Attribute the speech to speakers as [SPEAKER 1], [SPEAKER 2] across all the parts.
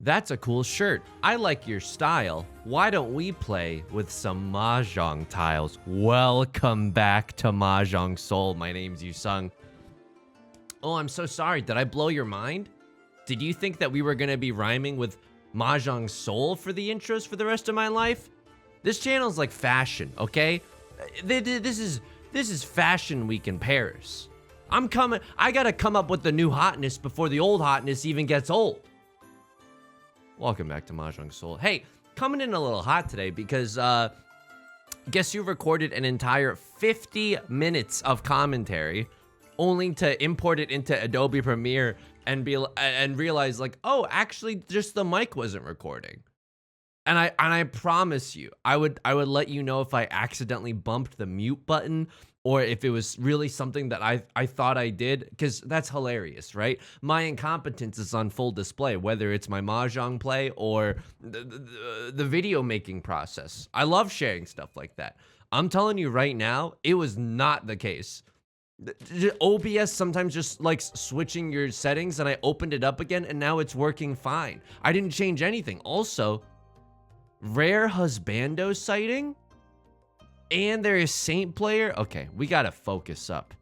[SPEAKER 1] That's a cool shirt. I like your style. Why don't we play with some Mahjong tiles? Welcome back to Mahjong Soul. My name's Yusong. Oh, I'm so sorry. Did I blow your mind? Did you think that we were going to be rhyming with Mahjong Soul for the intros for the rest of my life? This channel's like fashion, okay? This is Fashion Week in Paris. I gotta come up with the new hotness before the old hotness even gets old. Welcome back to Mahjong Soul. Hey, coming in a little hot today because guess you recorded an entire 50 minutes of commentary only to import it into Adobe Premiere and realize like, oh, actually just the mic wasn't recording. And I promise you, I would let you know if I accidentally bumped the mute button or if it was really something that I thought I did, because that's hilarious, right? My incompetence is on full display, whether it's my Mahjong play or the video making process. I love sharing stuff like that. I'm telling you right now, it was not the case. OBS sometimes just likes switching your settings, and I opened it up again, and now it's working fine. I didn't change anything. Also, rare husbando sighting? And there is Saint player. Okay, we gotta focus up.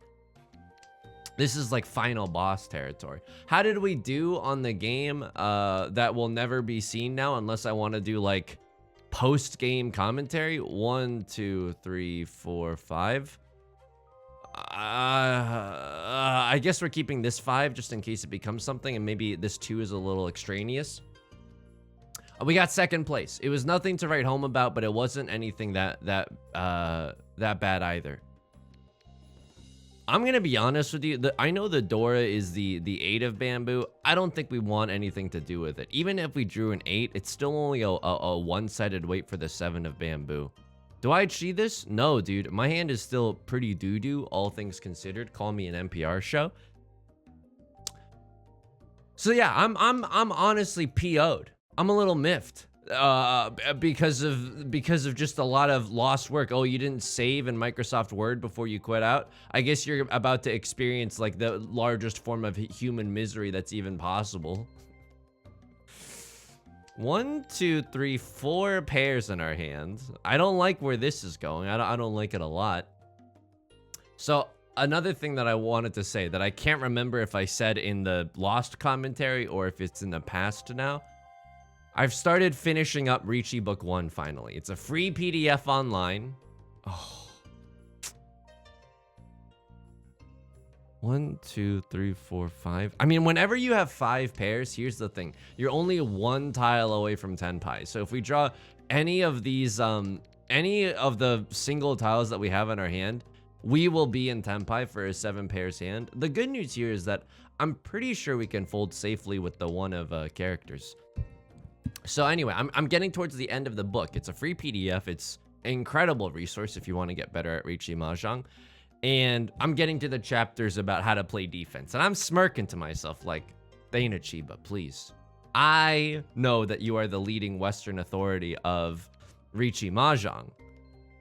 [SPEAKER 1] This is like final boss territory. How did we do on the game that will never be seen now unless I want to do like post-game commentary? 1, 2, 3, 4, 5. I guess we're keeping this 5 just in case it becomes something, and maybe this 2 is a little extraneous. We got second place. It was nothing to write home about, but it wasn't anything that bad either. I'm gonna be honest with you. I know the Dora is the 8 of bamboo. I don't think we want anything to do with it. Even if we drew an 8, it's still only a one-sided weight for the 7 of bamboo. Do I cheat this? No, dude. My hand is still pretty doo-doo, all things considered. Call me an NPR show. So yeah, I'm honestly PO'd. I'm a little miffed because of just a lot of lost work. Oh, you didn't save in Microsoft Word before you quit out? I guess you're about to experience like the largest form of human misery that's even possible. 1, 2, 3, 4 pairs in our hands. I don't like where this is going. I don't like it a lot. So another thing that I wanted to say that I can't remember if I said in the Lost commentary or if it's in the past now. I've started finishing up Riichi Book 1 finally. It's a free PDF online. Oh. 1, 2, 3, 4, 5. I mean, whenever you have 5 pairs, here's the thing. You're only 1 tile away from Tenpai. So if we draw any of these, any of the single tiles that we have in our hand, we will be in Tenpai for a 7 pairs hand. The good news here is that I'm pretty sure we can fold safely with the one of characters. So anyway, I'm getting towards the end of the book. It's a free PDF. It's an incredible resource if you want to get better at Riichi Mahjong. And I'm getting to the chapters about how to play defense. And I'm smirking to myself like, Thana Chiba, please. I know that you are the leading Western authority of Riichi Mahjong.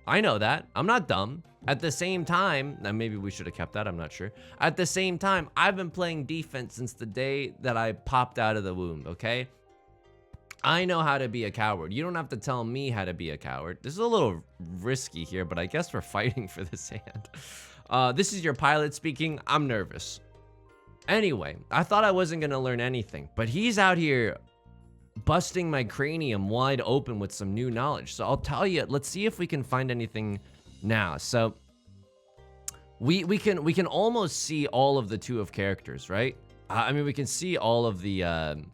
[SPEAKER 1] I know that. I'm not dumb. At the same time, now maybe we should have kept that, I'm not sure. At the same time, I've been playing defense since the day that I popped out of the womb, okay? I know how to be a coward. You don't have to tell me how to be a coward. This is a little risky here, but I guess we're fighting for this hand. This is your pilot speaking. I'm nervous. Anyway, I thought I wasn't going to learn anything, but he's out here busting my cranium wide open with some new knowledge. So I'll tell you, let's see if we can find anything now. So we can almost see all of the 2 of characters, right? I mean, we can see all of the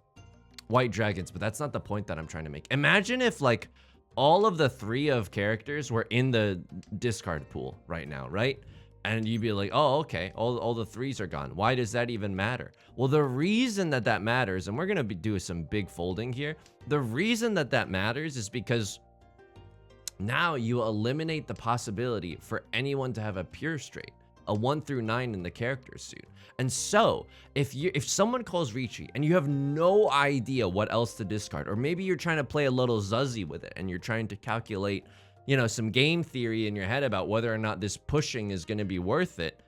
[SPEAKER 1] white dragons, but that's not the point that I'm trying to make. Imagine if like all of the 3 of characters were in the discard pool right now, right? And you'd be like, oh, okay, all the 3s are gone. Why does that even matter? Well, the reason that matters, and we're gonna be doing some big folding here. The reason that matters is because now you eliminate the possibility for anyone to have a pure straight, a 1 through 9 in the character suit. And so if someone calls Riichi and you have no idea what else to discard, or maybe you're trying to play a little zuzzy with it and you're trying to calculate, you know, some game theory in your head about whether or not this pushing is going to be worth it,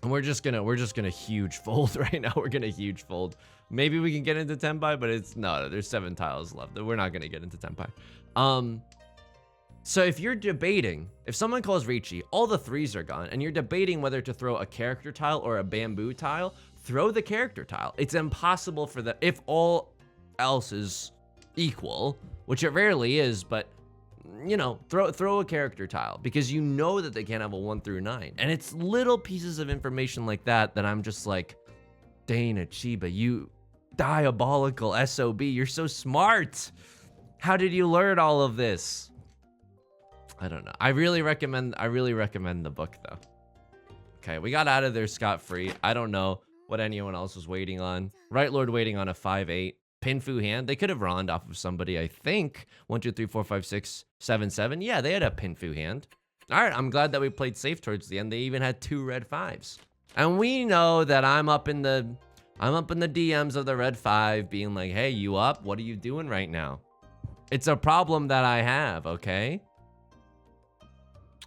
[SPEAKER 1] we're just gonna huge fold right now. We're gonna huge fold. Maybe we can get into Tenpai, but it's no, there's 7 tiles left. We're not gonna get into Tenpai. So if you're debating, if someone calls Riichi, all the 3s are gone, and you're debating whether to throw a character tile or a bamboo tile, throw the character tile. It's impossible for the, if all else is equal, which it rarely is, but you know, throw a character tile, because you know that they can't have a 1 through 9. And it's little pieces of information like that that I'm just like, Dana Chiba, you diabolical SOB, you're so smart. How did you learn all of this? I don't know. I really recommend the book though. Okay, we got out of there scot-free. I don't know what anyone else was waiting on. Right Lord waiting on a 5-8. Pinfu hand. They could have ronned off of somebody, I think. 1, 2, 3, 4, 5, 6, 7, 7. Yeah, they had a Pinfu hand. All right, I'm glad that we played safe towards the end. They even had 2 red 5s. And we know that I'm up in the DMs of the red 5 being like, hey, you up? What are you doing right now? It's a problem that I have, okay?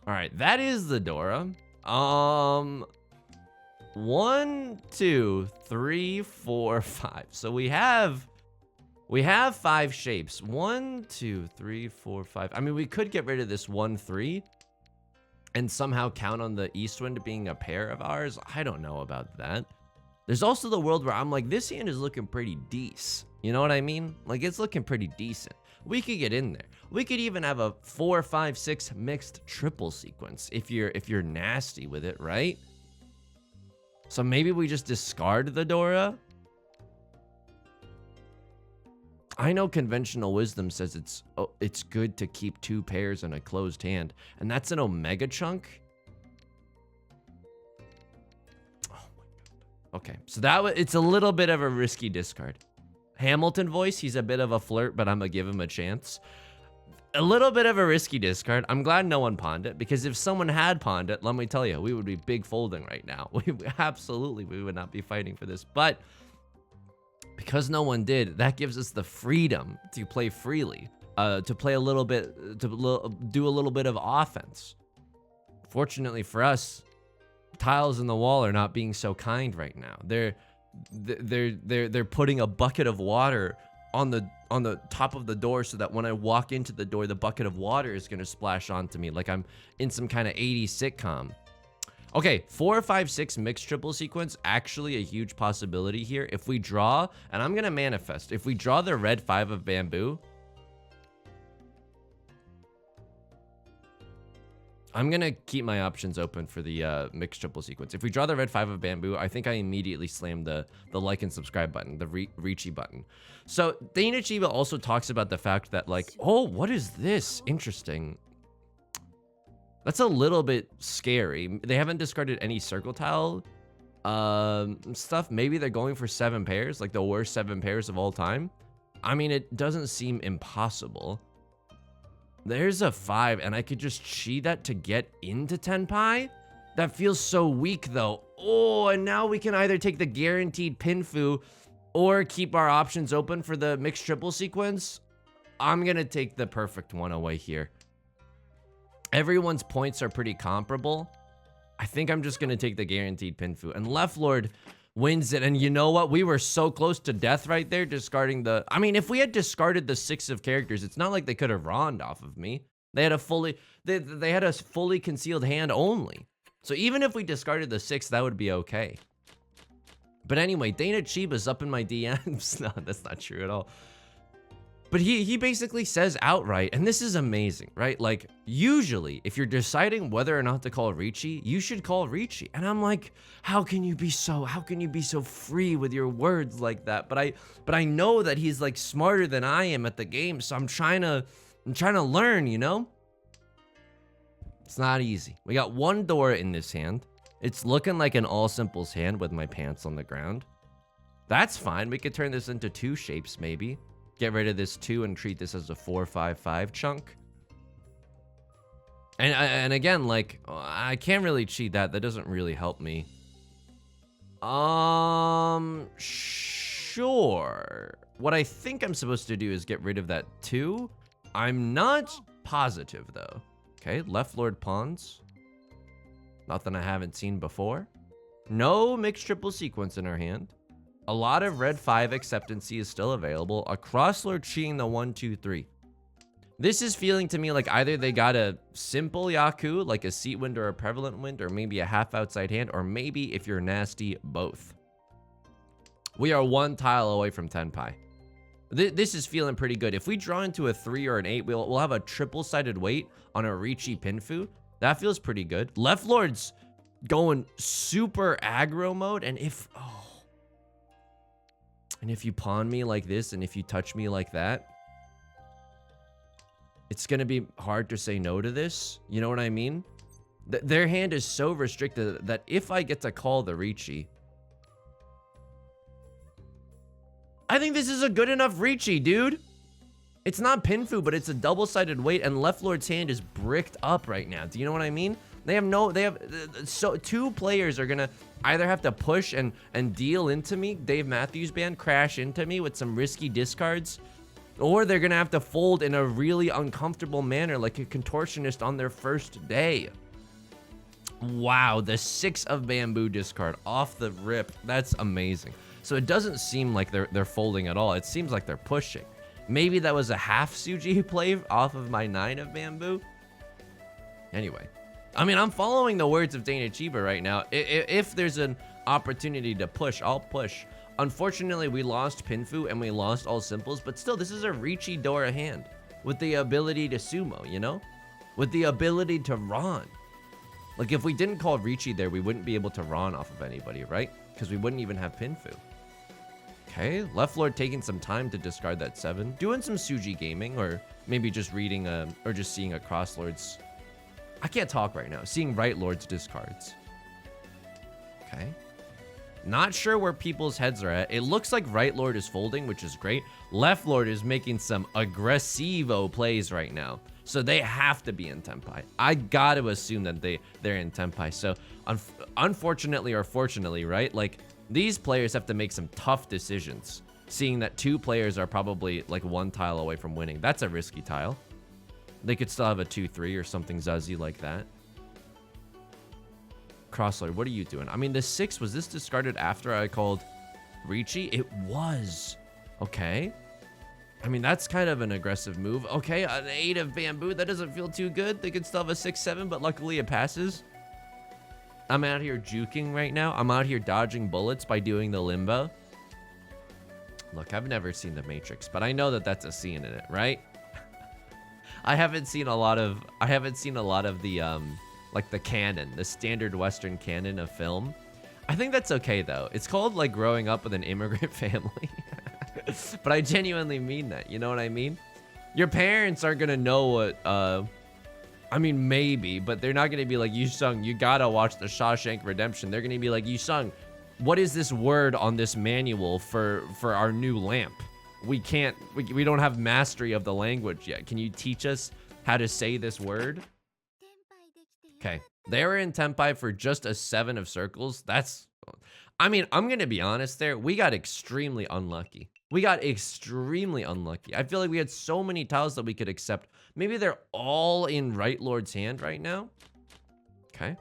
[SPEAKER 1] All right, that is the Dora. 1, 2, 3, 4, 5. So we have 5 shapes. 1, 2, 3, 4, 5. I mean, we could get rid of this 1, 3 and somehow count on the Eastwind being a pair of ours. I don't know about that. There's also the world where I'm like, this hand is looking pretty decent. You know what I mean? Like, it's looking pretty decent. We could get in there. We could even have a 4, 5, 6 mixed triple sequence if you're nasty with it, right? So maybe we just discard the Dora. I know conventional wisdom says it's good to keep 2 pairs in a closed hand, and that's an Omega chunk. Oh my god. Okay, so it's a little bit of a risky discard. Hamilton voice, he's a bit of a flirt, but I'm gonna give him a chance. A little bit of a risky discard. I'm glad no one pawned it, because if someone had pawned it, let me tell you, we would be big folding right now. Absolutely, we would not be fighting for this. But because no one did, that gives us the freedom to play freely, to play a little bit, to do a little bit of offense. Fortunately for us, tiles in the wall are not being so kind right now. They're putting a bucket of water on the top of the door so that when I walk into the door, the bucket of water is gonna splash onto me like I'm in some kind of 80s sitcom. Okay, 4, 5, 6 mixed triple sequence, actually a huge possibility here. If we draw, and I'm gonna manifest, if we draw the red 5 of bamboo, I'm gonna keep my options open for the mixed triple sequence. If we draw the red 5 of bamboo, I think I immediately slam the like and subscribe button, the Riichi button. So Dana Chiba also talks about the fact that like, oh, what is this? Interesting. That's a little bit scary. They haven't discarded any circle tile stuff. Maybe they're going for 7 pairs, like the worst 7 pairs of all time. I mean, it doesn't seem impossible. There's a 5, and I could just cheat that to get into Tenpai? That feels so weak, though. Oh, and now we can either take the guaranteed Pinfu or keep our options open for the mixed triple sequence. I'm gonna take the perfect one away here. Everyone's points are pretty comparable. I think I'm just gonna take the guaranteed Pinfu. And Left Lord wins it, and you know what? We were so close to death right there, discarding the... I mean, if we had discarded the 6 of characters, it's not like they could have ronned off of me. They had a fully... They had a fully concealed hand only. So even if we discarded the 6, that would be okay. But anyway, Dana Chiba's up in my DMs. No, that's not true at all. But he basically says outright, and this is amazing, right? Like, usually, if you're deciding whether or not to call Riichi, you should call Riichi. And I'm like, how can you be so free with your words like that? But I know that he's like smarter than I am at the game, so I'm trying to learn, you know? It's not easy. We got 1 Dora in this hand. It's looking like an all simples hand with my pants on the ground. That's fine. We could turn this into 2 shapes, maybe. Get rid of this 2 and treat this as a 4, 5, 5 chunk. And again, like, I can't really cheat that. That doesn't really help me. Sure. What I think I'm supposed to do is get rid of that 2. I'm not positive, though. Okay, Left Lord pawns. Nothing I haven't seen before. No mixed triple sequence in our hand. A lot of red 5 acceptancy is still available. A crosslord cheating the 1, 2, 3. This is feeling to me like either they got a simple Yaku, like a seat wind or a prevalent wind, or maybe a half outside hand, or maybe, if you're nasty, both. We are 1 tile away from Tenpai. This is feeling pretty good. If we draw into a 3 or an 8, we'll have a triple-sided weight on a Riichi Pinfu. That feels pretty good. Left Lord's going super aggro mode, and if you pawn me like this, and if you touch me like that, it's gonna be hard to say no to this. You know what I mean? Their hand is so restricted that if I get to call the Riichi, I think this is a good enough Riichi, dude. It's not Pinfu, but it's a double-sided weight, and Left Lord's hand is bricked up right now. Do you know what I mean? So 2 players are gonna either have to push and deal into me, Dave Matthews Band, crash into me with some risky discards, or they're gonna have to fold in a really uncomfortable manner like a contortionist on their first day. Wow, the 6 of bamboo discard off the rip. That's amazing. So it doesn't seem like they're folding at all. It seems like they're pushing. Maybe that was a half Suji play off of my 9 of bamboo. Anyway, I mean, I'm following the words of Dana Chiba right now. If there's an opportunity to push, I'll push. Unfortunately, we lost Pinfu and we lost all simples, but still, this is a Riichi Dora hand with the ability to sumo, you know? With the ability to Ron. Like, if we didn't call Riichi there, we wouldn't be able to Ron off of anybody, right? Because we wouldn't even have Pinfu. Okay, Left Lord taking some time to discard that 7. Doing some Suji gaming, or maybe just reading or just seeing a Cross Lord's. I can't talk right now. Seeing Right Lord's discards. Okay. Not sure where people's heads are at. It looks like Right Lord is folding, which is great. Left Lord is making some aggressivo plays right now. So they have to be in Tenpai. I got to assume that they're in Tenpai. So unfortunately or fortunately, right? Like, these players have to make some tough decisions, seeing that 2 players are probably like 1 tile away from winning. That's a risky tile. They could still have a 2-3 or something zuzzy like that. Crosslord, what are you doing? I mean, the 6, was this discarded after I called Riichi? It was. Okay. I mean, that's kind of an aggressive move. Okay, an 8 of bamboo. That doesn't feel too good. They could still have a 6-7, but luckily it passes. I'm out here juking right now. I'm out here dodging bullets by doing the limbo. Look, I've never seen The Matrix, but I know that that's a scene in it, right? I haven't seen a lot of the like the canon, the standard Western canon of film. I think that's okay though. It's called like growing up with an immigrant family. But I genuinely mean that. You know what I mean? Your parents aren't gonna know what I mean, maybe, but they're not gonna be like, Yusong, you gotta watch the Shawshank Redemption. They're gonna be like, Yusong, what is this word on this manual for our new lamp? We don't have mastery of the language yet. Can you teach us how to say this word? Okay, they were in Tenpai for just a 7 of circles. I mean, I'm gonna be honest there. We got extremely unlucky. I feel like we had so many tiles that we could accept. Maybe they're all in Right Lord's hand right now. Okay.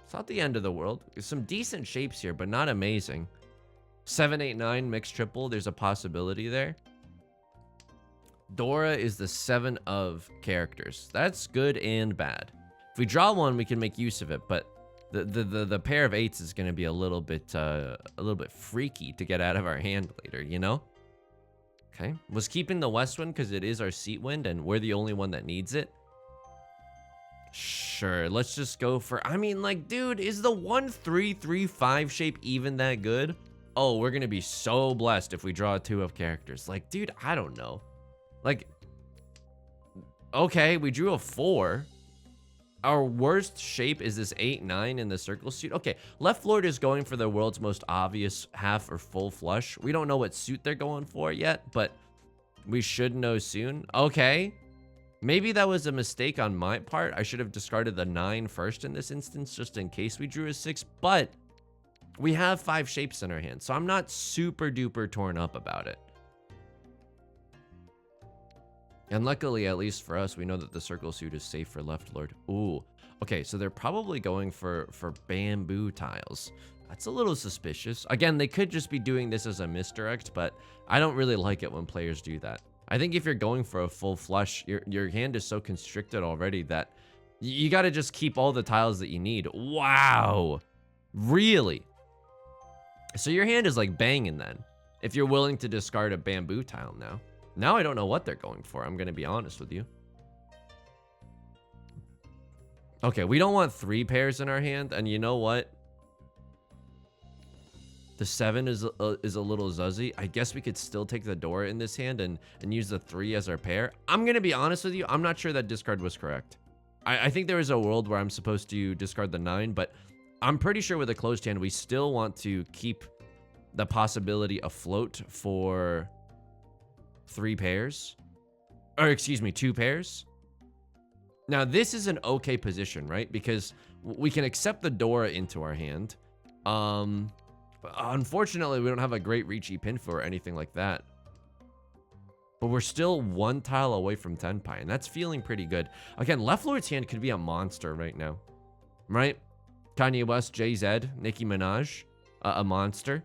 [SPEAKER 1] It's not the end of the world. There's some decent shapes here, but not amazing. 7, 8, 9 mixed triple. There's a possibility there. Dora is the 7 of characters. That's good and bad. If we draw one, we can make use of it, but the pair of 8s is going to be a little bit freaky to get out of our hand later, you know? Okay, was keeping the west wind because it is our seat wind and we're the only one that needs it. Sure, let's just go for, I mean, like, dude, is the 1-3-3-5 shape even that good? Oh, we're gonna be so blessed if we draw 2 of characters. Like, dude, I don't know. Like, okay, we drew a 4. Our worst shape is this 8-9 in the circle suit. Okay, Left Lord is going for the world's most obvious half or full flush. We don't know what suit they're going for yet, but we should know soon. Okay, maybe that was a mistake on my part. I should have discarded the 9 first in this instance, just in case we drew a 6, but we have 5 shapes in our hand, so I'm not super duper torn up about it. And luckily, at least for us, we know that the circle suit is safe for Left Lord. Ooh, okay, so they're probably going for bamboo tiles. That's a little suspicious. Again, they could just be doing this as a misdirect, but I don't really like it when players do that. I think if you're going for a full flush, your hand is so constricted already that you got to just keep all the tiles that you need. Wow. Really? So your hand is like banging then, if you're willing to discard a bamboo tile now. Now I don't know what they're going for. I'm going to be honest with you. Okay, we don't want 3 pairs in our hand, and you know what? The 7 is a little zuzzy. I guess we could still take the door in this hand and use the 3 as our pair. I'm going to be honest with you. I'm not sure that discard was correct. I think there is a world where I'm supposed to discard the 9, but I'm pretty sure with a closed hand, we still want to keep the possibility afloat for 3 pairs. Or excuse me, 2 pairs. Now, this is an okay position, right? Because we can accept the Dora into our hand. But unfortunately, we don't have a great Riichi Pinfu or anything like that. But we're still 1 tile away from Tenpai, and that's feeling pretty good. Again, Left Lord's hand could be a monster right now. Right? Kanye West, Jay-Z, Nicki Minaj, a monster.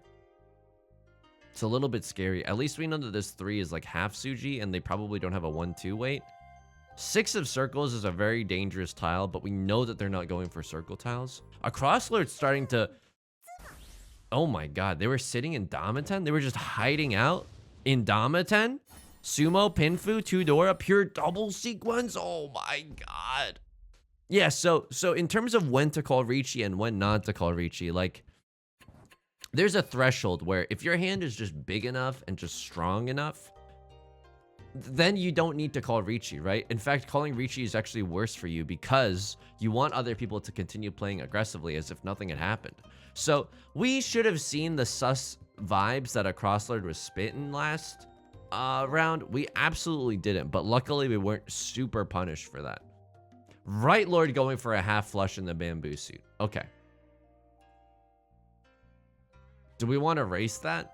[SPEAKER 1] It's a little bit scary. At least we know that this 3 is like half Suji, and they probably don't have a 1-2 weight. 6 of circles is a very dangerous tile, but we know that they're not going for circle tiles. A Crosslord's starting to... Oh my god, they were sitting in Damaten? They were just hiding out in Damaten? Sumo, Pinfu, 2 Dora, pure double sequence? Oh my god. Yeah, so in terms of when to call Riichi and when not to call Riichi, like, there's a threshold where if your hand is just big enough and just strong enough, then you don't need to call Riichi, right? In fact, calling Riichi is actually worse for you because you want other people to continue playing aggressively as if nothing had happened. So we should have seen the sus vibes that a Crosslord was spitting last round. We absolutely didn't, but luckily we weren't super punished for that. Right Lord going for a half flush in the bamboo suit. Okay. Do we want to race that?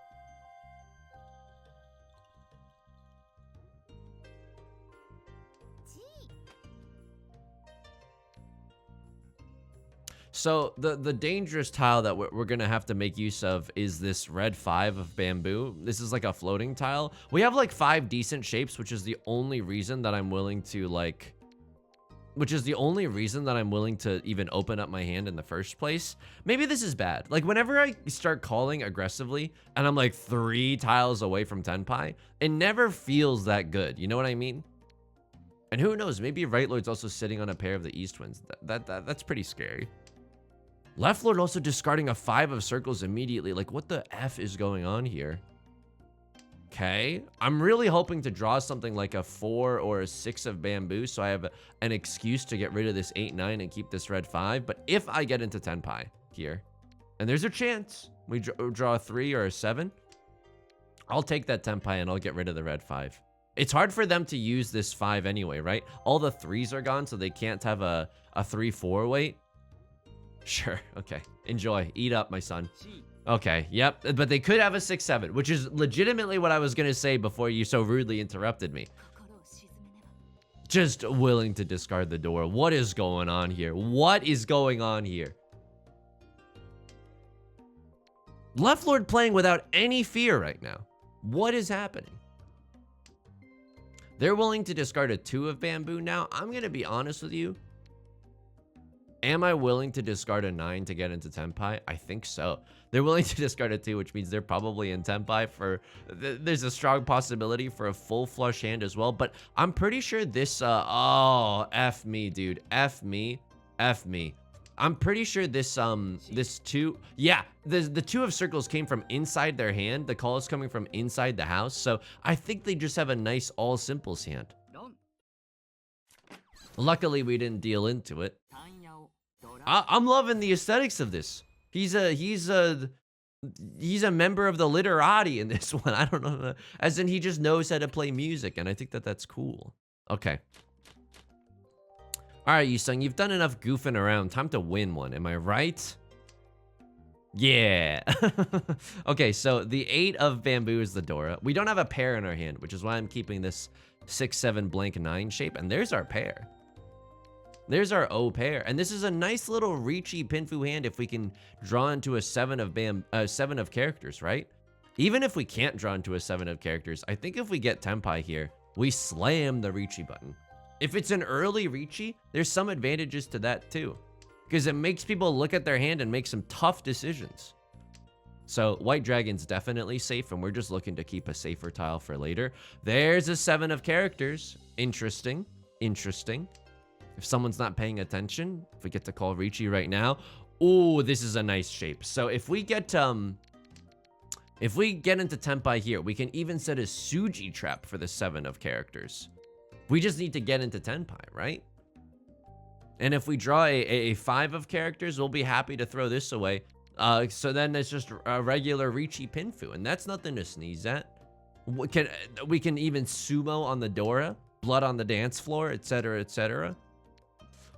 [SPEAKER 1] So the dangerous tile that we're going to have to make use of is this red 5 of bamboo. This is like a floating tile. We have like 5 decent shapes, which is the only reason that I'm willing to like... Which is the only reason that I'm willing to even open up my hand in the first place. Maybe this is bad. Like whenever I start calling aggressively and I'm like 3 tiles away from Tenpai, it never feels that good. You know what I mean? And who knows, maybe Right Lord's also sitting on a pair of the East Winds. That's pretty scary. Left Lord also discarding a 5 of circles immediately. Like, what the F is going on here? Okay. I'm really hoping to draw something like a 4 or a 6 of bamboo, so I have an excuse to get rid of this 8-9 and keep this red 5. But if I get into Tenpai here, and there's a chance we draw a 3 or a 7, I'll take that Tenpai and I'll get rid of the red 5. It's hard for them to use this 5 anyway, right? All the 3s are gone, so they can't have a 3-4 weight. Sure, okay. Enjoy. Eat up, my son. Okay, yep. But they could have a 6-7, which is legitimately what I was going to say before you so rudely interrupted me. Just willing to discard the door. What is going on here? What is going on here? Left Lord playing without any fear right now. What is happening? They're willing to discard a 2 of bamboo now. I'm going to be honest with you. Am I willing to discard a 9 to get into Tenpai? I think so. They're willing to discard a 2, which means they're probably in Tenpai for... There's a strong possibility for a full flush hand as well, but I'm pretty sure this... oh, F me, dude. F me. F me. I'm pretty sure this, this 2... Yeah, the 2 of circles came from inside their hand. The call is coming from inside the house, so I think they just have a nice all simples hand. Luckily, we didn't deal into it. I'm loving the aesthetics of this. He's a member of the literati in this one. I don't know, as in he just knows how to play music, and I think that that's cool. Okay. All right, Yusong, you've done enough goofing around. Time to win one. Am I right? Yeah. Okay, so the 8 of bamboo is the Dora. We don't have a pair in our hand, which is why I'm keeping this 6-7 blank 9 shape, and there's our pair. There's our O pair. And this is a nice little Riichi Pinfu hand if we can draw into a 7 of characters, right? Even if we can't draw into a 7 of characters, I think if we get Tenpai here, we slam the Riichi button. If it's an early Riichi, there's some advantages to that too, because it makes people look at their hand and make some tough decisions. So White Dragon's definitely safe, and we're just looking to keep a safer tile for later. There's a 7 of characters. Interesting. Interesting. If someone's not paying attention, if we get to call Riichi right now, ooh, this is a nice shape. So if we get into Tenpai here, we can even set a Suji trap for the 7 of characters. We just need to get into Tenpai, right? And if we draw a 5 of characters, we'll be happy to throw this away. So then it's just a regular Riichi Pinfu, and that's nothing to sneeze at. We can even sumo on the Dora, blood on the dance floor, etc., etc.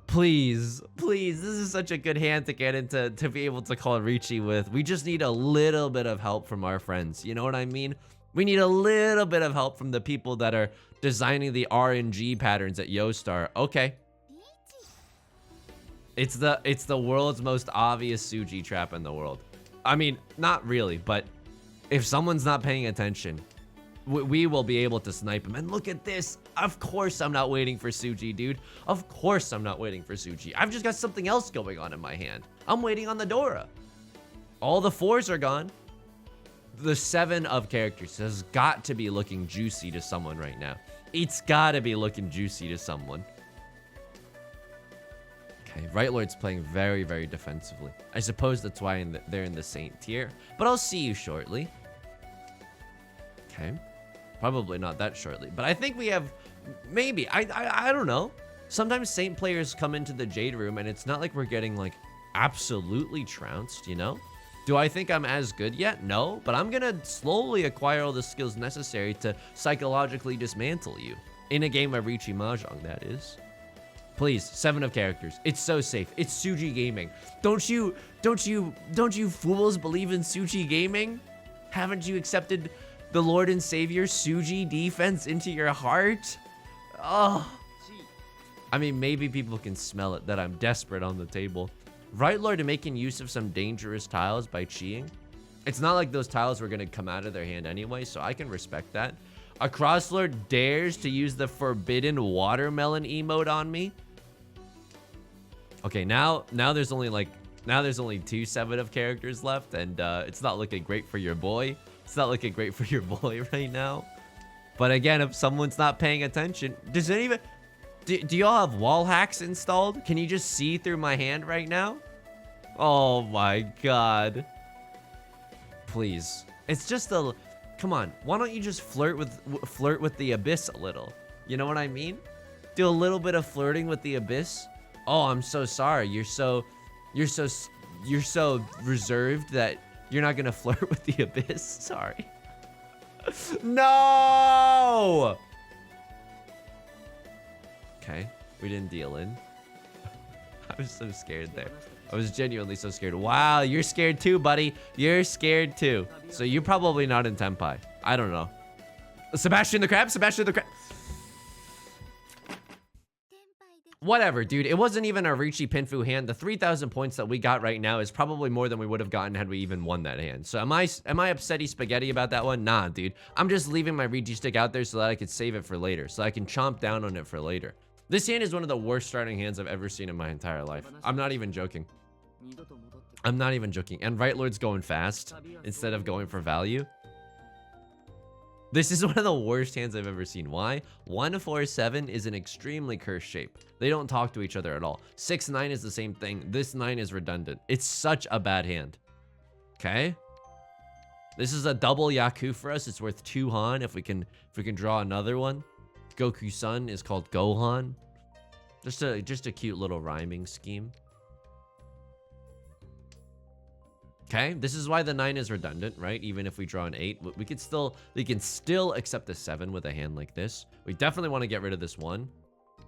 [SPEAKER 1] Please, please, this is such a good hand to get into, to be able to call Riichi with. We just need a little bit of help from our friends. You know what I mean? We need a little bit of help from the people that are designing the RNG patterns at YoStar. Okay. It's the world's most obvious Suji trap in the world. I mean, not really, but if someone's not paying attention, we will be able to snipe him. And look at this. Of course I'm not waiting for Suji, dude. Of course I'm not waiting for Suji. I've just got something else going on in my hand. I'm waiting on the Dora. All the 4s are gone. The 7 of characters has got to be looking juicy to someone right now. It's got to be looking juicy to someone. Okay, Right Lord's playing very, very defensively. I suppose that's why they're in the Saint tier. But I'll see you shortly. Okay. Probably not that shortly, but I think we have, maybe, I don't know. Sometimes Saint players come into the Jade Room and it's not like we're getting like absolutely trounced, you know? Do I think I'm as good yet? No, but I'm gonna slowly acquire all the skills necessary to psychologically dismantle you. In a game of Riichi Mahjong, that is. Please, 7 of characters. It's so safe. It's Suji Gaming. Don't you fools believe in Suji Gaming? Haven't you accepted the Lord and Savior Suji defense into your heart? Oh. I mean, maybe people can smell it that I'm desperate on the table. Right Lord making use of some dangerous tiles by cheating. It's not like those tiles were going to come out of their hand anyway, so I can respect that. A Cross Lord dares to use the forbidden watermelon emote on me. Okay, now there's only 2 7 of characters left, and it's not looking great for your boy. It's not looking great for your boy right now. But again, if someone's not paying attention, does anyone... Do y'all have wall hacks installed? Can you just see through my hand right now? Oh my god. Please. It's just a... Come on. Why don't you just flirt with the abyss a little? You know what I mean? Do a little bit of flirting with the abyss. Oh, I'm so sorry. You're so reserved that you're not gonna flirt with the abyss. Sorry. No! Okay, we didn't deal in. I was so scared there. I was genuinely so scared. Wow, you're scared too, buddy. You're scared too. So you're probably not in Tenpai. I don't know. Sebastian the Crab? Sebastian the Crab. Whatever, dude. It wasn't even a Riichi Pinfu hand. The 3,000 points that we got right now is probably more than we would have gotten had we even won that hand. So am I upsetty spaghetti about that one? Nah, dude. I'm just leaving my Riichi stick out there so that I could save it for later. So I can chomp down on it for later. This hand is one of the worst starting hands I've ever seen in my entire life. I'm not even joking. I'm not even joking. And Right Lord's going fast instead of going for value. This is one of the worst hands I've ever seen. Why? 1, 4, 7 is an extremely cursed shape. They don't talk to each other at all. 6, 9 is the same thing. This 9 is redundant. It's such a bad hand. Okay? This is a double Yaku for us. It's worth 2 Han if we can draw another one. Goku-san is called Gohan. Just a cute little rhyming scheme. Okay, this is why the 9 is redundant, right? Even if we draw an 8, we can still accept the 7 with a hand like this. We definitely want to get rid of this 1.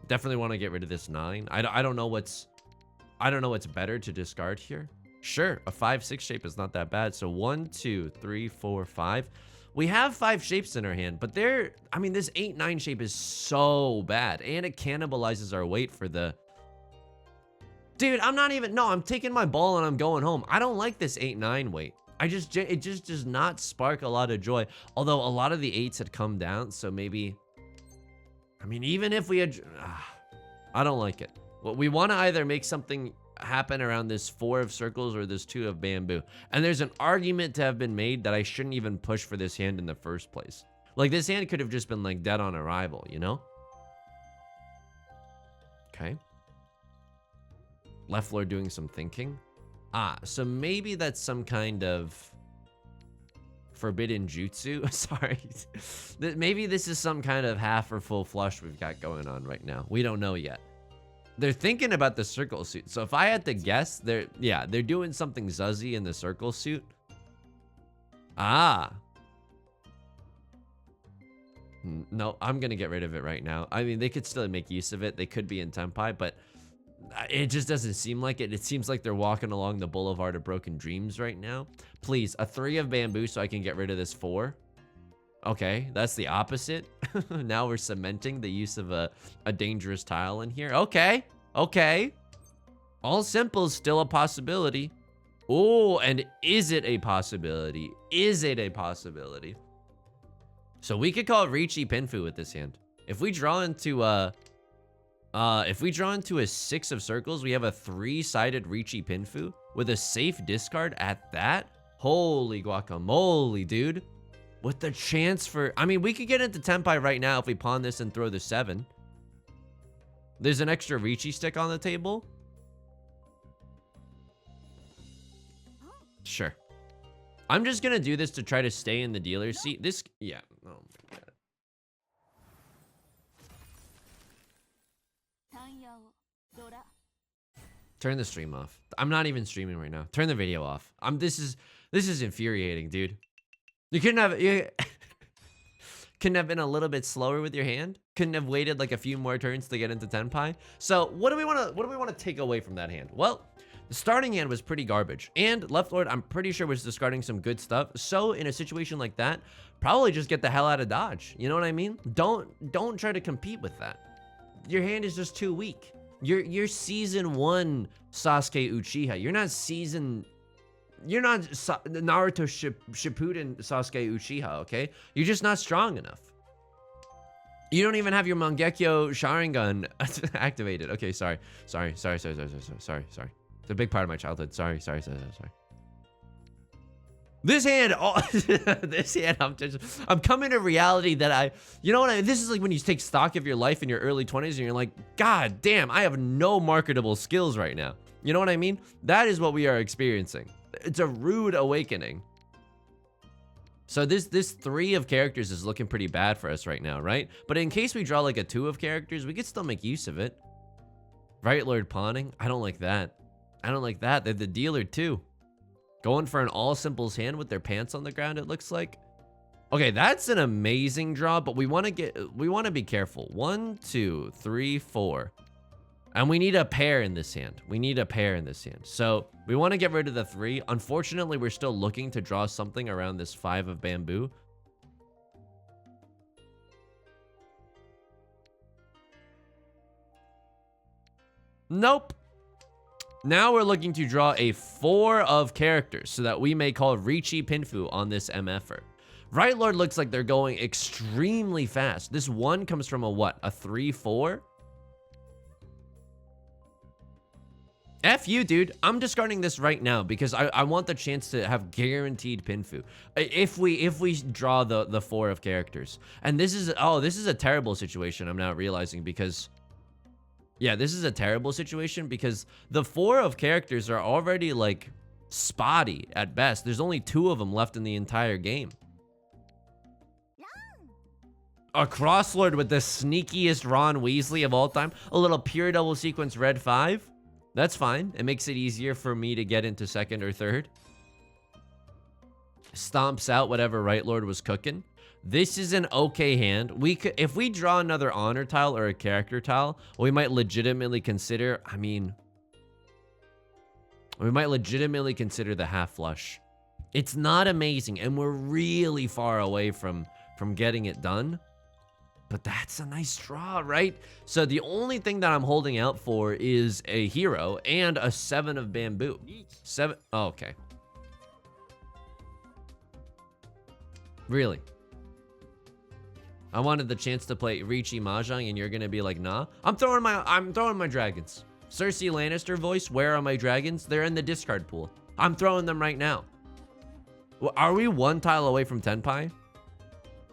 [SPEAKER 1] Definitely want to get rid of this 9. I don't know what's better to discard here. Sure, a 5, 6 shape is not that bad. So 1, 2, 3, 4, 5. We have 5 shapes in our hand, but this 8, 9 shape is so bad, and it cannibalizes our weight for the Dude, I'm not even, no, I'm taking my ball and I'm going home. I don't like this 8-9 weight. It just does not spark a lot of joy. Although a lot of the 8s had come down, so maybe, I mean, even if we had, I don't like it. Well, we want to either make something happen around this 4 of circles or this 2 of bamboo. And there's an argument to have been made that I shouldn't even push for this hand in the first place. Like, this hand could have just been like dead on arrival, you know? Okay. Left Lord doing some thinking. So maybe that's some kind of forbidden jutsu. Sorry. Maybe this is some kind of half or full flush we've got going on right now. We don't know yet. They're thinking about the circle suit. So if I had to guess, they're doing something zuzzy in the circle suit. No, I'm gonna get rid of it right now. I mean, they could still make use of it. They could be in Tenpai, but it just doesn't seem like it. It seems like they're walking along the boulevard of broken dreams right now. Please, a 3 of bamboo so I can get rid of this 4. Okay, that's the opposite. Now we're cementing the use of a dangerous tile in here. Okay, okay. All simple is still a possibility. Oh, and is it a possibility? Is it a possibility? So we could call Riichi Pinfu with this hand. If we draw into a 6 of circles, we have a 3-sided Riichi Pinfu with a safe discard at that. Holy guacamole, dude. With the chance for, I mean, we could get into Tenpai right now if we pawn this and throw the 7. There's an extra Riichi stick on the table. Sure. I'm just gonna do this to try to stay in the dealer's seat. This, yeah. Oh my god. Turn the stream off. I'm not even streaming right now. Turn the video off. This is infuriating, dude. You couldn't have been a little bit slower with your hand. Couldn't have waited like a few more turns to get into Tenpai. So what do we want to take away from that hand? Well, the starting hand was pretty garbage, and Left Lord, I'm pretty sure, was discarding some good stuff. So in a situation like that, probably just get the hell out of Dodge. You know what I mean? Don't try to compete with that. Your hand is just too weak. You're season 1 Sasuke Uchiha. You're not Naruto Shippuden Sasuke Uchiha, okay? You're just not strong enough. You don't even have your Mangekyo Sharingan activated. Okay, sorry. It's a big part of my childhood. Sorry. This hand, I'm coming to reality that you know what this is like when you take stock of your life in your early 20s and you're like, God damn, I have no marketable skills right now. You know what I mean? That is what we are experiencing. It's a rude awakening. So this 3 of characters is looking pretty bad for us right now, right? But in case we draw like a 2 of characters, we could still make use of it. Right Lord pawning? I don't like that. They're the dealer too. Going for an all simples hand with their pants on the ground, it looks like. Okay, that's an amazing draw, but we want to be careful. 1, 2, 3, 4. And we need a pair in this hand. So we want to get rid of the 3. Unfortunately, we're still looking to draw something around this 5 of bamboo. Nope. Now we're looking to draw a 4 of characters so that we may call Riichi Pinfu on this MFer. Right Lord looks like they're going extremely fast. This 1 comes from a what? A 3-4? F you, dude. I'm discarding this right now because I want the chance to have guaranteed Pinfu. If we draw the 4 of characters. And this is a terrible situation, I'm now realizing, because yeah, this is a terrible situation because the 4 of characters are already like spotty at best. There's only 2 of them left in the entire game. A Crosslord with the sneakiest Ron Weasley of all time. A little pure double sequence red 5. That's fine. It makes it easier for me to get into 2nd or 3rd. Stomps out whatever Right Lord was cooking. This is an okay hand. We could, if we draw another honor tile or a character tile, we might legitimately consider, the half flush. It's not amazing, and we're really far away from getting it done. But that's a nice draw, right? So the only thing that I'm holding out for is a hero and a 7 of bamboo. 7. Oh, okay. Really? I wanted the chance to play Riichi Mahjong, and you're gonna be like, nah. I'm throwing my dragons. Cersei Lannister voice. Where are my dragons? They're in the discard pool. I'm throwing them right now. Well, are we 1 tile away from Tenpai?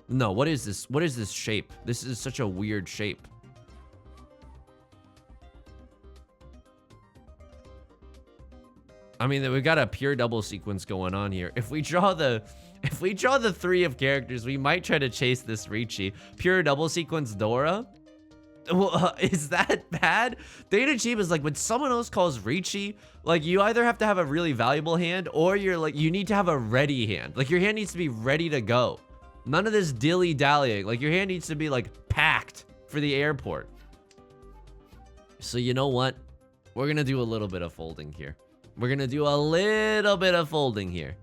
[SPEAKER 1] No, what is this? What is this shape? This is such a weird shape. I mean, we got a pure double sequence going on here. If we draw the 3 of characters, we might try to chase this Riichi. Pure double sequence Dora? Well, is that bad? Data Cheap is like, when someone else calls Riichi, like, you either have to have a really valuable hand, or you're like, you need to have a ready hand. Like, your hand needs to be ready to go. None of this dilly-dallying. Like, your hand needs to be, like, packed for the airport. So, you know what? We're gonna do a little bit of folding here. We're gonna do a little bit of folding here.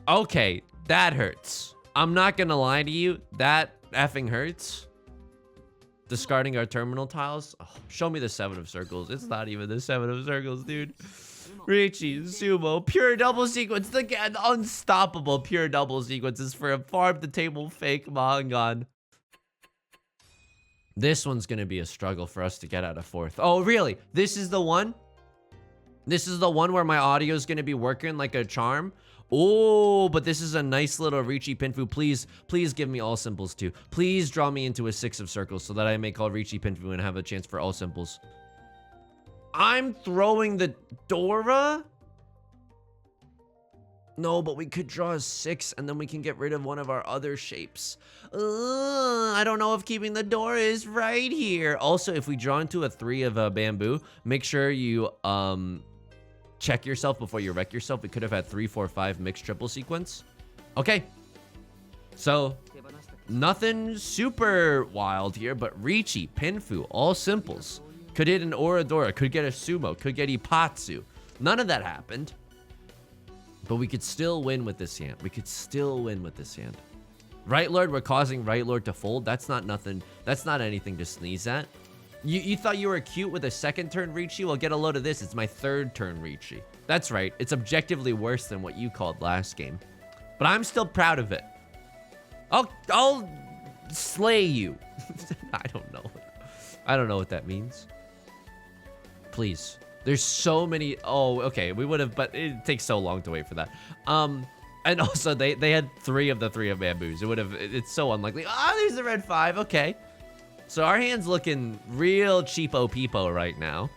[SPEAKER 1] Okay, that hurts. I'm not gonna lie to you. That effing hurts. Discarding our terminal tiles. Oh, show me the 7 of circles. It's not even the 7 of circles, dude. Riichi, Sumo, pure double sequence. The unstoppable pure double sequences for a farm to table fake Mangan. This one's gonna be a struggle for us to get out of 4th. Oh, really? This is the one? This is the one where my audio is gonna be working like a charm? Oh, but this is a nice little Riichi Pinfu. Please give me all symbols too. Please draw me into a 6 of circles so that I may call Riichi Pinfu and have a chance for all symbols. I'm throwing the Dora? No, but we could draw a 6 and then we can get rid of one of our other shapes. I don't know if keeping the Dora is right here. Also, if we draw into a 3 of bamboo, make sure you check yourself before you wreck yourself. We could have had 3, 4, 5 mixed triple sequence. Okay. So, nothing super wild here, but Riichi, Pinfu, all simples. Could hit an Oradora, could get a Sumo, could get Ipatsu. None of that happened. But we could still win with this hand. We could still win with this hand. Right Lord, we're causing Right Lord to fold. That's not nothing. That's not anything to sneeze at. You thought you were cute with a 2nd turn Riichi? Well, get a load of this. It's my 3rd turn Riichi. That's right. It's objectively worse than what you called last game. But I'm still proud of it. I'll slay you. I don't know. I don't know what that means. Please. There's so many. Oh, okay. We would have, but it takes so long to wait for that. And also they had 3 of the 3 of bamboos. It would have. It's so unlikely. Ah, there's the red 5. Okay. So our hand's looking real cheapo peepo right now.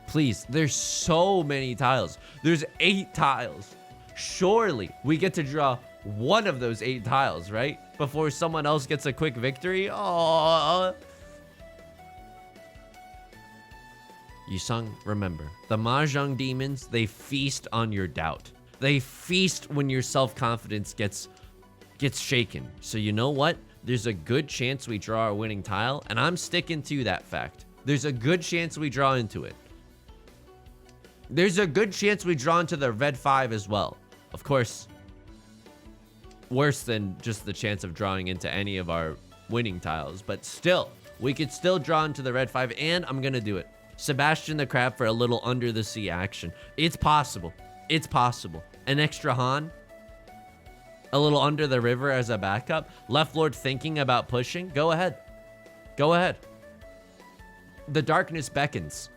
[SPEAKER 1] Please, there's so many tiles. There's 8 tiles. Surely we get to draw one of those 8 tiles, right? Before someone else gets a quick victory. Oh. Yusong, remember, the Mahjong demons, they feast on your doubt. They feast when your self-confidence gets shaken. So you know what? There's a good chance we draw our winning tile, and I'm sticking to that fact. There's a good chance we draw into it. There's a good chance we draw into the red 5 as well. Of course, worse than just the chance of drawing into any of our winning tiles, but still, we could still draw into the red 5, and I'm gonna do it. Sebastian the Crab for a little under the sea action. It's possible. It's possible. An extra Han. A little under the river as a backup. Left Lord thinking about pushing. Go ahead. Go ahead. The darkness beckons.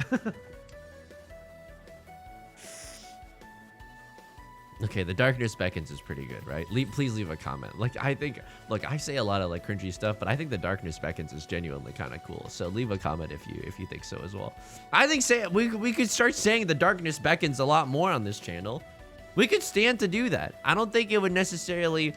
[SPEAKER 1] Okay, the darkness beckons is pretty good, right? Please leave a comment. Like, I think, look, I say a lot of like cringy stuff, but I think the darkness beckons is genuinely kind of cool. So leave a comment if you think so as well. I think we could start saying the darkness beckons a lot more on this channel. We could stand to do that. I don't think it would necessarily,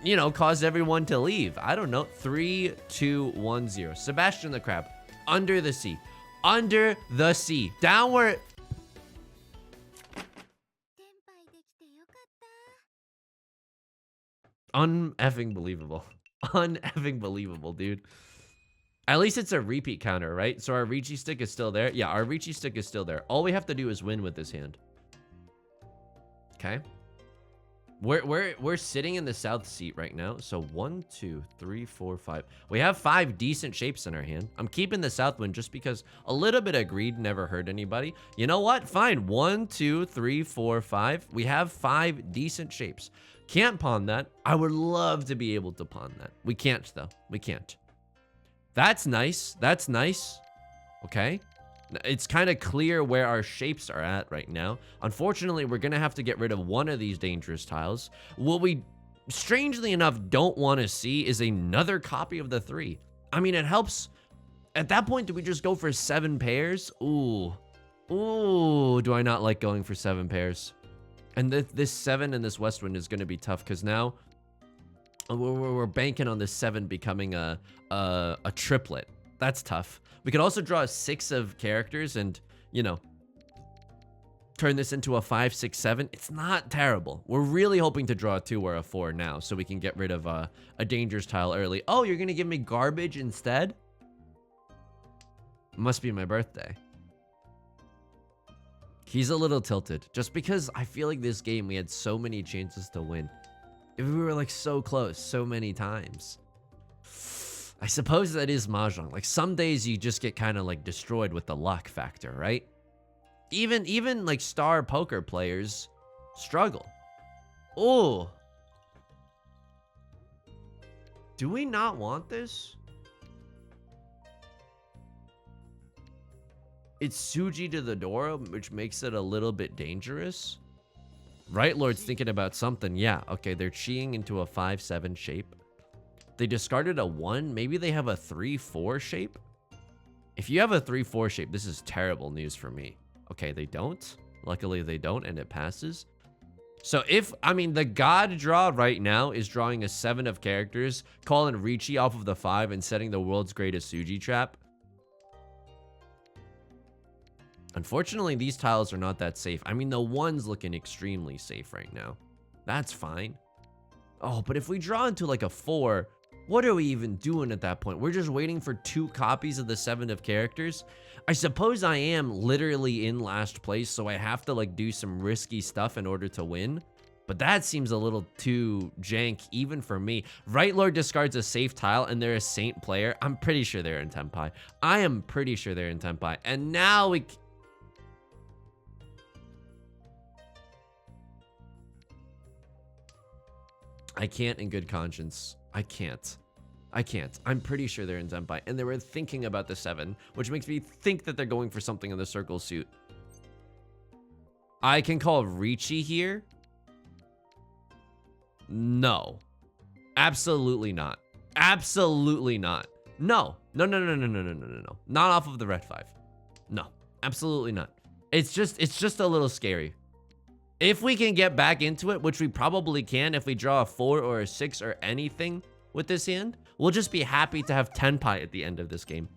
[SPEAKER 1] you know, cause everyone to leave. I don't know. 3, 2, 1, 0. Sebastian the Crab. Under the sea. Under the sea. Downward. Un-effing believable. Un-effing believable, dude. At least it's a repeat counter, right? So our Riichi stick is still there. Yeah, our Riichi stick is still there. All we have to do is win with this hand. Okay. We're sitting in the south seat right now. So 1, 2, 3, 4, 5. We have 5 decent shapes in our hand. I'm keeping the south one just because a little bit of greed never hurt anybody. You know what? Fine. 1, 2, 3, 4, 5. We have 5 decent shapes. Can't pawn that. I would love to be able to pawn that. We can't though. We can't. That's nice. That's nice. Okay. It's kind of clear where our shapes are at right now. Unfortunately, we're going to have to get rid of one of these dangerous tiles. What we, strangely enough, don't want to see is another copy of the 3. I mean, it helps. At that point, do we just go for 7 pairs? Ooh. Ooh, do I not like going for 7 pairs? And this 7 and this west wind is going to be tough because now we're banking on this 7 becoming a triplet. That's tough. We could also draw 6 of characters and, you know, turn this into a 5, 6, 7. It's not terrible. We're really hoping to draw a 2 or a 4 now so we can get rid of a dangerous tile early. Oh, you're going to give me garbage instead? Must be my birthday. He's a little tilted just because I feel like this game we had so many chances to win. If we were like so close so many times. I suppose that is Mahjong. Like some days you just get kind of like destroyed with the luck factor, right? Even like star poker players struggle. Oh. Do we not want this? It's Suji to the Dora, which makes it a little bit dangerous. Right Lord's thinking about something. Yeah, okay, they're cheating into a 5-7 shape. They discarded a 1. Maybe they have a 3-4 shape. If you have a 3-4 shape, this is terrible news for me. Okay, they don't. Luckily, they don't, and it passes. So if, I mean, the god draw right now is drawing a 7 of characters, calling Riichi off of the 5 and setting the world's greatest Suji trap. Unfortunately, these tiles are not that safe. I mean, the 1's looking extremely safe right now. That's fine. Oh, but if we draw into like a 4, what are we even doing at that point? We're just waiting for 2 copies of the 7 of characters. I suppose I am literally in last place, so I have to like do some risky stuff in order to win. But that seems a little too jank even for me. Right Lord discards a safe tile and they're a Saint player. I'm pretty sure they're in Tenpai. I am pretty sure they're in Tenpai. And now we... I can't in good conscience. I can't. I'm pretty sure they're in Tenpai. And they were thinking about the 7, which makes me think that they're going for something in the circle suit. I can call Riichi here. No. Absolutely not. Absolutely not. No. No. Not off of the red 5. No. Absolutely not. It's just a little scary. If we can get back into it, which we probably can if we draw a 4 or a 6 or anything with this hand, we'll just be happy to have Tenpai at the end of this game.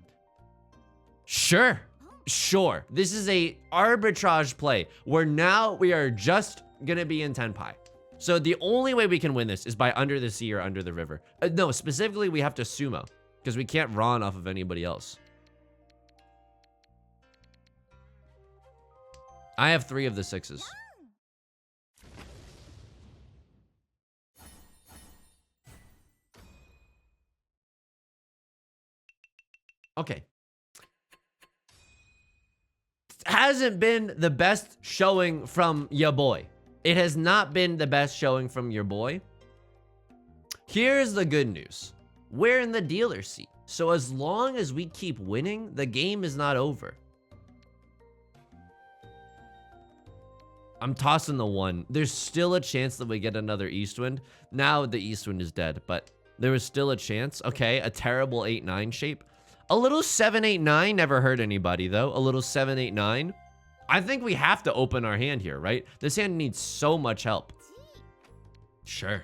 [SPEAKER 1] Sure. This is a arbitrage play where now we are just gonna be in Tenpai. So the only way we can win this is by under the sea or under the river. No, specifically we have to sumo because we can't run off of anybody else. I have 3 of the 6s. Okay. Hasn't been the best showing from ya boy. It has not been the best showing from your boy. Here's the good news. We're in the dealer's seat. So as long as we keep winning, the game is not over. I'm tossing the 1. There's still a chance that we get another Eastwind. Now the Eastwind is dead, but there was still a chance. Okay, a terrible 8-9 shape. A little 7-8-9 never hurt anybody, though. A little 7-8-9. I think we have to open our hand here, right? This hand needs so much help. Sure.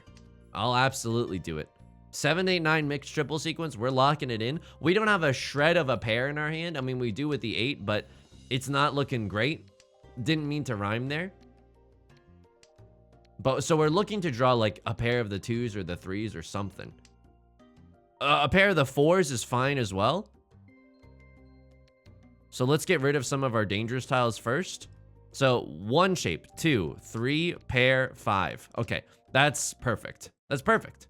[SPEAKER 1] I'll absolutely do it. 7-8-9 mixed triple sequence. We're locking it in. We don't have a shred of a pair in our hand. I mean, we do with the 8, but it's not looking great. Didn't mean to rhyme there. But so we're looking to draw like a pair of the 2s or the 3s or something. A pair of the 4s is fine as well. So let's get rid of some of our dangerous tiles first. So 1 shape, 2, 3, pair, 5. Okay, that's perfect. That's perfect.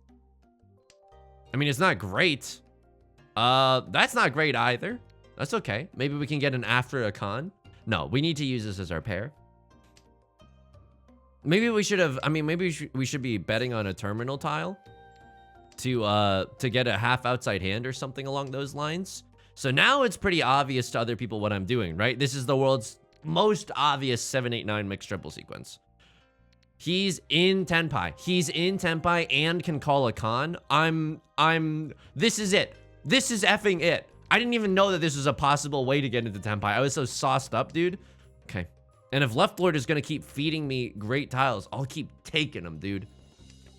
[SPEAKER 1] I mean, it's not great. That's not great either. That's okay. Maybe we can get an after a con. No, we need to use this as our pair. Maybe we should have, I mean, maybe we should be betting on a terminal tile to get a half outside hand or something along those lines. So now it's pretty obvious to other people what I'm doing, right? This is the world's most obvious 7-8-9 mixed triple sequence. He's in Tenpai. He's in Tenpai and can call a con. This is it. This is effing it. I didn't even know that this was a possible way to get into Tenpai. I was so sauced up, dude. Okay. And if Left Lord is going to keep feeding me great tiles, I'll keep taking them, dude.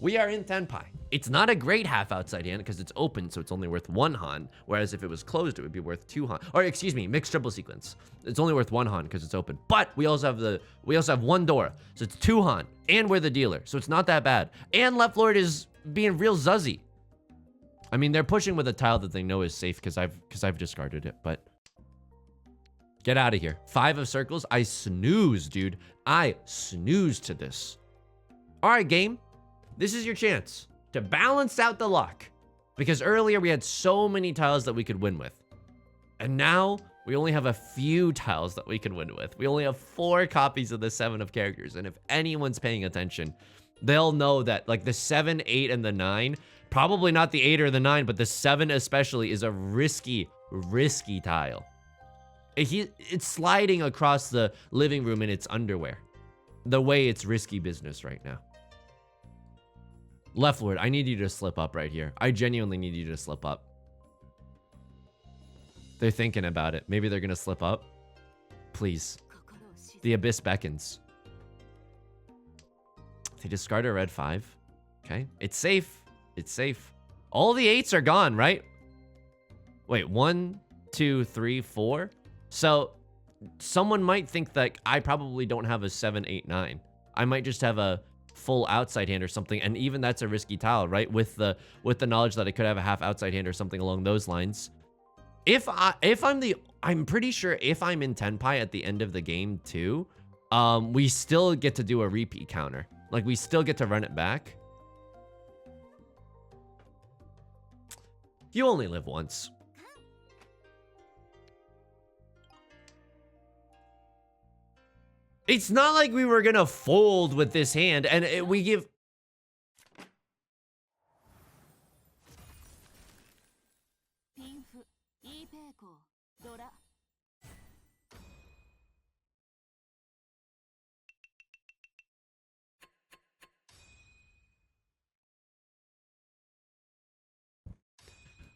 [SPEAKER 1] We are in Tenpai. It's not a great half outside hand because it's open, so it's only worth 1 Han. Whereas if it was closed, it would be worth 2 Han. Or excuse me, mixed triple sequence. It's only worth 1 Han because it's open. But we also have 1 Dora, so it's 2 Han, and we're the dealer, so it's not that bad. And Left Lord is being real zuzzy. I mean, they're pushing with a tile that they know is safe because I've discarded it, but get out of here. 5 of circles. I snooze, dude. I snooze to this. All right, game. This is your chance to balance out the luck because earlier we had so many tiles that we could win with. And now we only have a few tiles that we can win with. We only have 4 copies of the 7 of characters. And if anyone's paying attention, they'll know that like the 7, 8, and the 9, probably not the 8 or the 9, but the 7 especially is a risky tile. It's sliding across the living room in its underwear. The way it's risky business right now. Left Lord, I need you to slip up right here. I genuinely need you to slip up. They're thinking about it. Maybe they're gonna slip up. Please. The abyss beckons. They discard a red 5. Okay. It's safe. It's safe. All the 8s are gone, right? Wait, 1, 2, 3, 4. So someone might think that I probably don't have a 7, 8, 9. I might just have a full outside hand or something, and even that's a risky tile, right? With the knowledge that I could have a half outside hand or something along those lines. I'm pretty sure if I'm in Tenpai at the end of the game too, we still get to do a repeat counter. Like we still get to run it back. You only live once. It's not like we were gonna fold with this hand, and we give...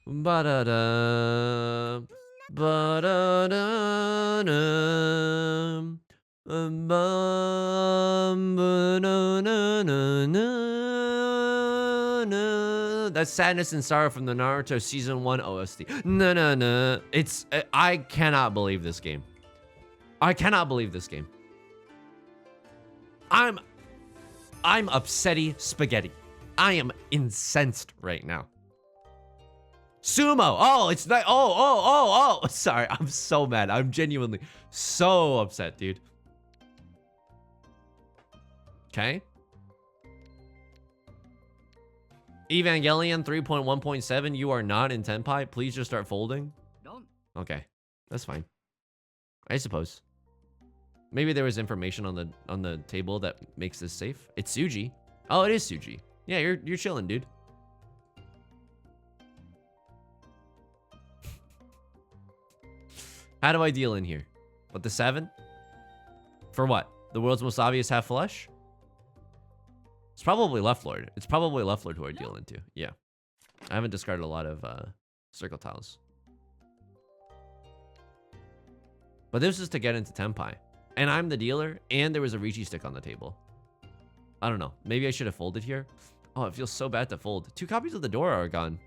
[SPEAKER 1] Ba-da-da, ba-da-da-da. That's Sadness and Sorrow from the Naruto Season 1 OST. No. It's... I cannot believe this game. I cannot believe this game. I'm upsetty spaghetti. I am incensed right now. Sumo. Oh, it's not... Oh. Sorry, I'm so mad. I'm genuinely so upset, dude. Okay. Evangelion 3.1.7, you are not in Tenpai. Please just start folding. Okay, that's fine. I suppose. Maybe there was information on the table that makes this safe. It's Suji. Oh, it is Suji. Yeah, you're chilling, dude. How do I deal in here? With the 7? For what? The world's most obvious half flush? It's probably Left Lord. It's probably Left Lord who I deal into. Yeah. I haven't discarded a lot of circle tiles. But this is to get into Tenpai. And I'm the dealer, and there was a Riichi stick on the table. I don't know. Maybe I should have folded here. Oh, it feels so bad to fold. 2 copies of the Dora are gone.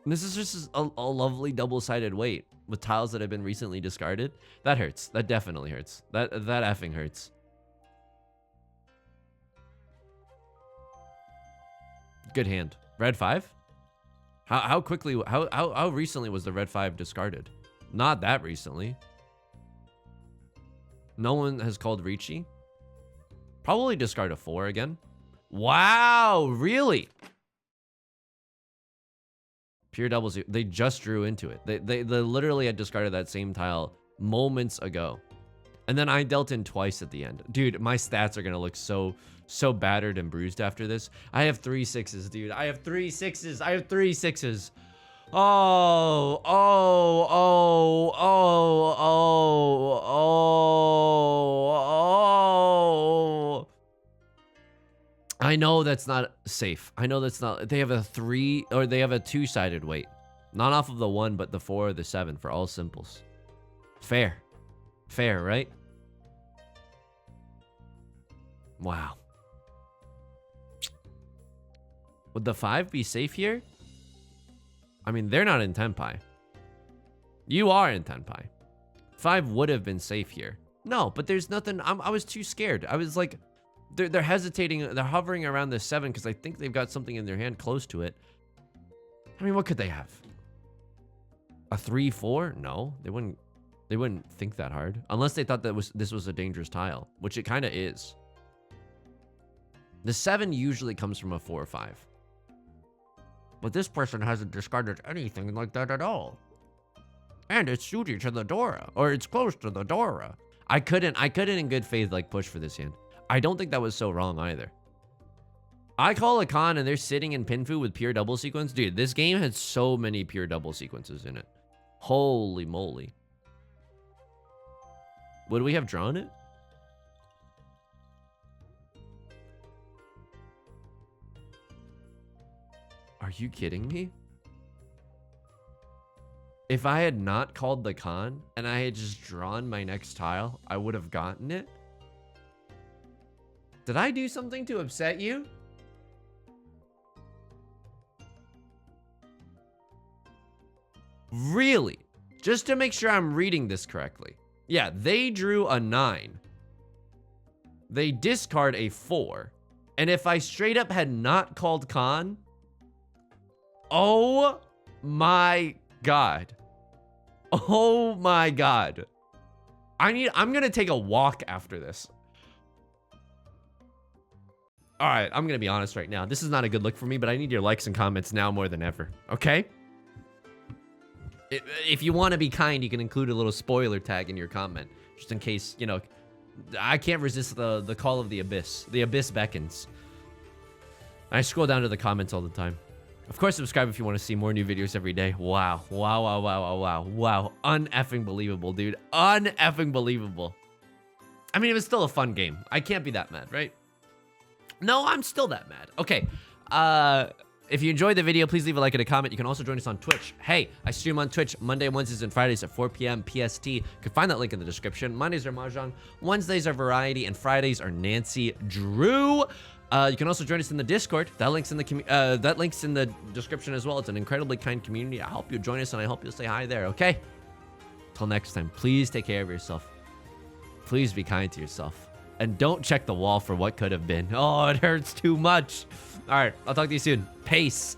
[SPEAKER 1] And this is just a lovely double-sided weight with tiles that have been recently discarded. That hurts. That definitely hurts. That effing hurts. Good hand. Red 5? How quickly, how recently was the red 5 discarded? Not that recently. No one has called Riichi. Probably discard a 4 again. Wow, really? Pure doubles. They just drew into it. They literally had discarded that same tile moments ago. And then I dealt in twice at the end. Dude, my stats are going to look so battered and bruised after this. I have 3 6s, dude. I have 3 6s. I have 3 6s. Oh. I know that's not safe. I know that's not. They have a 3 or they have a 2-sided weight. Not off of the 1, but the 4 or the 7 for all simples. Fair. Fair, right? Wow. Would the 5 be safe here? I mean, they're not in Tenpai. You are in Tenpai. 5 would have been safe here. No, but there's nothing. I was too scared. I was like, they're hesitating. They're hovering around the 7 because I think they've got something in their hand close to it. I mean, what could they have? A 3-4? No, they wouldn't. They wouldn't think that hard unless they thought that this was a dangerous tile, which it kind of is. The 7 usually comes from a 4 or 5. But this person hasn't discarded anything like that at all. And it's suited to the Dora, or it's close to the Dora. I couldn't in good faith like push for this hand. I don't think that was so wrong either. I call a con and they're sitting in Pinfu with pure double sequence. Dude, this game had so many pure double sequences in it. Holy moly. Would we have drawn it? Are you kidding me? If I had not called the con and I had just drawn my next tile, I would have gotten it. Did I do something to upset you? Really? Just to make sure I'm reading this correctly. Yeah, they drew a 9. They discard a 4. And if I straight up had not called con, oh my god. Oh my god. I'm gonna take a walk after this. All right, I'm gonna be honest right now. This is not a good look for me, but I need your likes and comments now more than ever, okay? If you want to be kind, you can include a little spoiler tag in your comment, just in case, you know, I can't resist the call of the abyss. The abyss beckons. I scroll down to the comments all the time. Of course, subscribe if you want to see more new videos every day. Wow. Un-effing believable, dude. Un-effing believable. I mean, it was still a fun game. I can't be that mad, right? No, I'm still that mad. Okay. If you enjoyed the video, please leave a like and a comment. You can also join us on Twitch. Hey, I stream on Twitch Monday, Wednesdays, and Fridays at 4 p.m. PST. You can find that link in the description. Mondays are Mahjong, Wednesdays are Variety, and Fridays are Nancy Drew. You can also join us in the Discord. That link's in the description as well. It's an incredibly kind community. I hope you'll join us, and I hope you'll say hi there, okay? Till next time, please take care of yourself. Please be kind to yourself. And don't check the wall for what could have been. Oh, it hurts too much. All right, I'll talk to you soon. Peace.